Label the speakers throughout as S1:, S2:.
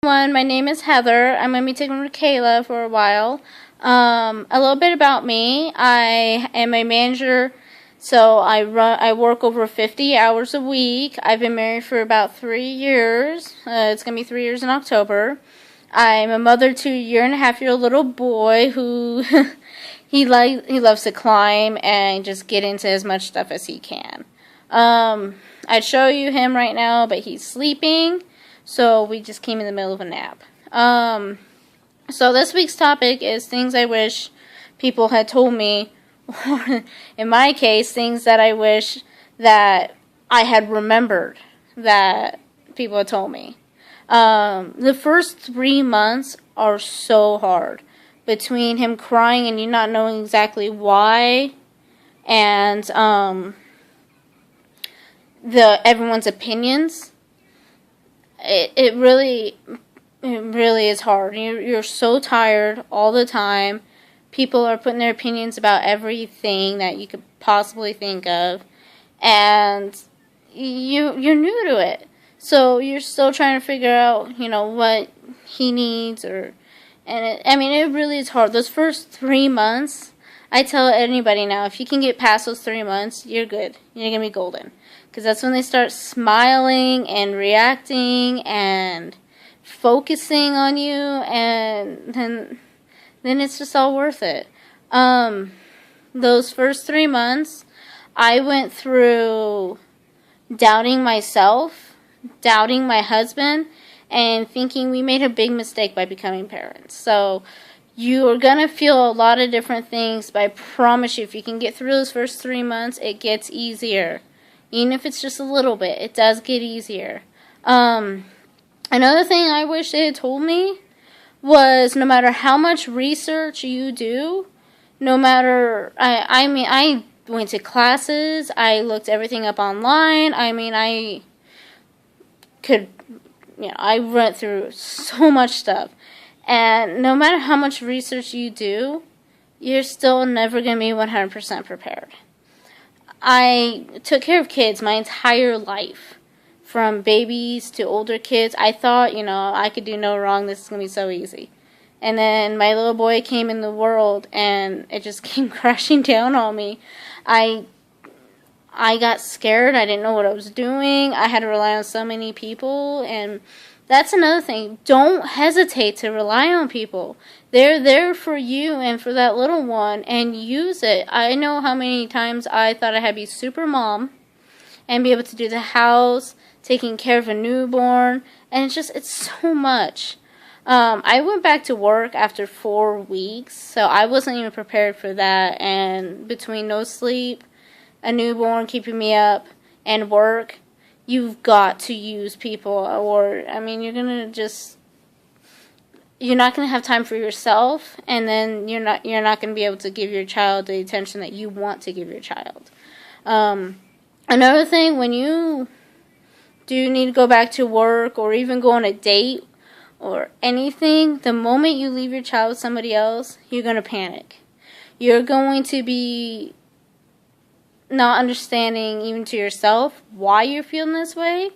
S1: My name is Heather. I'm going to be taking with Kayla for a while. A little bit about me. I am a manager, so I work over 50 hours a week. I've been married for about 3 years. It's going to be 3 years in October. I'm a mother to a 1.5-year-old little boy who he loves to climb and just get into as much stuff as he can. I'd show you him right now, but he's sleeping. So we just came in the middle of a nap. So this week's topic is things I wish people had told me. Or in my case, things that I wish that I had remembered that people had told me. The first 3 months are so hard. Between him crying and you not knowing exactly why, and everyone's opinions. It really is hard. You're so tired all the time. People are putting their opinions about everything that you could possibly think of, and you're new to it. So you're still trying to figure out, what he needs, it really is hard. Those first 3 months, I tell anybody now, if you can get past those 3 months, you're good. You're gonna be golden. Because that's when they start smiling and reacting and focusing on you, and then it's just all worth it. Those first 3 months, I went through doubting myself, doubting my husband, and thinking we made a big mistake by becoming parents. So you are going to feel a lot of different things, but I promise you, if you can get through those first 3 months, it gets easier. Even if it's just a little bit, it does get easier. Another thing I wish they had told me was no matter how much research you do, no matter, I went to classes, I looked everything up online, I went through so much stuff. And no matter how much research you do, you're still never going to be 100% prepared. I took care of kids my entire life, from babies to older kids. I thought, I could do no wrong. This is going to be so easy. And then my little boy came in the world, and it just came crashing down on me. I got scared. I didn't know what I was doing. I had to rely on so many people, and that's another thing. Don't hesitate to rely on people. They're there for you and for that little one, and use it. I know how many times I thought I had to be super mom and be able to do the house, taking care of a newborn, and it's so much. I went back to work after 4 weeks, so I wasn't even prepared for that, and between no sleep, a newborn keeping me up, and work, you've got to use people, or you're not going to have time for yourself, and then you're not going to be able to give your child the attention that you want to give your child. Another thing, when you do need to go back to work or even go on a date or anything, the moment you leave your child with somebody else, you're going to panic. You're going to be not understanding even to yourself why you're feeling this way,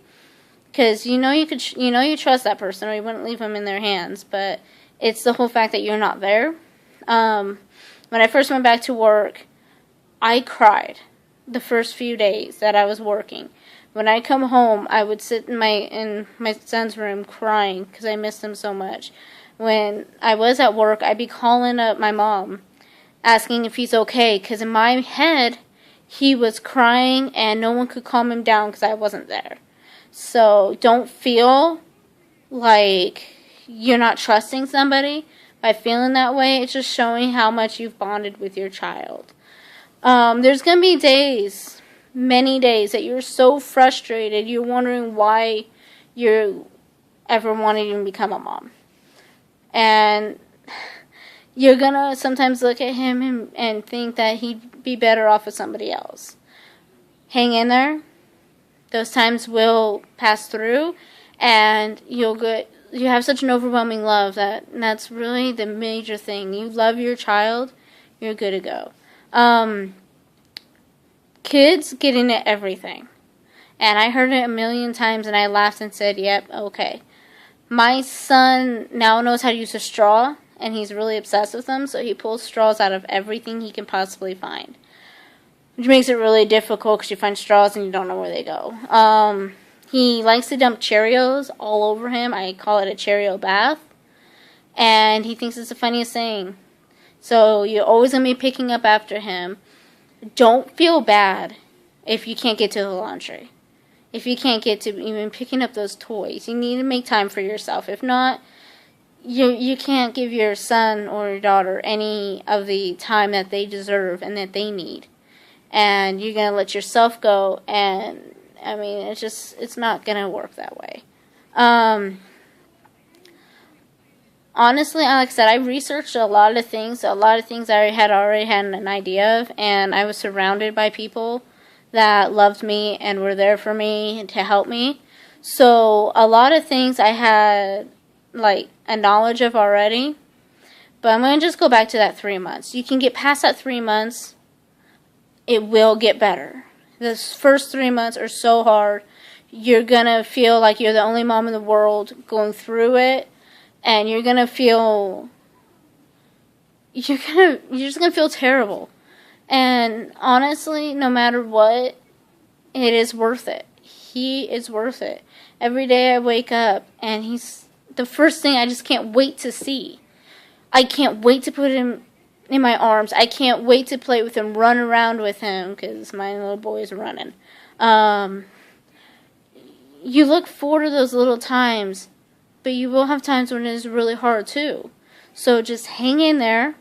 S1: because you trust that person, or you wouldn't leave them in their hands, but it's the whole fact that you're not there. When I first went back to work, I cried the first few days that I was working. When I come home, I would sit in my son's room crying because I missed him so much. When I was at work, I'd be calling up my mom, asking if he's okay, because in my head, he was crying and no one could calm him down because I wasn't there. So don't feel like you're not trusting somebody by feeling that way. It's just showing how much you've bonded with your child. There's going to be days, many days, that you're so frustrated, you're wondering why you ever wanted to even become a mom. And you're going to sometimes look at him and think that he'd be better off with somebody else. Hang in there. Those times will pass through, and you have such an overwhelming love that's really the major thing. You love your child, you're good to go. Kids get into everything. And I heard it a million times, and I laughed and said, yep, okay. My son now knows how to use a straw, and he's really obsessed with them, so he pulls straws out of everything he can possibly find. Which makes it really difficult because you find straws and you don't know where they go. He likes to dump Cheerios all over him. I call it a Cheerio bath. And he thinks it's the funniest thing. So you're always going to be picking up after him. Don't feel bad if you can't get to the laundry. If you can't get to even picking up those toys. You need to make time for yourself. If not, you can't give your son or your daughter any of the time that they deserve and that they need. And you're going to let yourself go, and I mean, it's not going to work that way. Honestly, like I said, I researched a lot of things I had already had an idea of, and I was surrounded by people that loved me and were there for me to help me. So a lot of things I had like a knowledge of already, but I'm going to just go back to that 3 months. You can get past that 3 months. It will get better. The first 3 months are so hard. You're going to feel like you're the only mom in the world going through it. And you're going to feel... You're just going to feel terrible. And honestly, no matter what, it is worth it. He is worth it. Every day I wake up and he's the first thing I just can't wait to see. I can't wait to put him in my arms. I can't wait to play with him, run around with him, because my little boy is running. You look forward to those little times, but you will have times when it is really hard too. So just hang in there.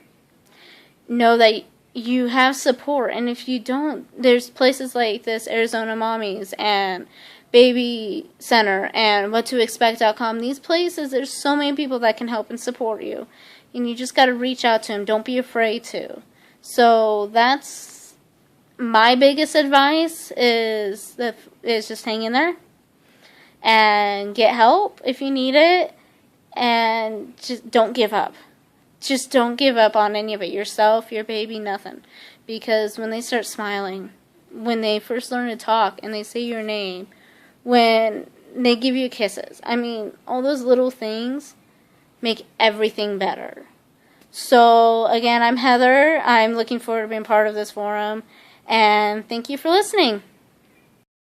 S1: Know that you have support, and if you don't, there's places like this, Arizona Mommies and Baby Center and WhatToExpect.com. These places, there's so many people that can help and support you. And you just got to reach out to them. Don't be afraid to. So that's my biggest advice is just hang in there and get help if you need it, and just don't give up. Just don't give up on any of it. Yourself, your baby, nothing. Because when they start smiling, when they first learn to talk and they say your name, when they give you kisses, I mean, all those little things make everything better. So, again, I'm Heather. I'm looking forward to being part of this forum. And thank you for listening.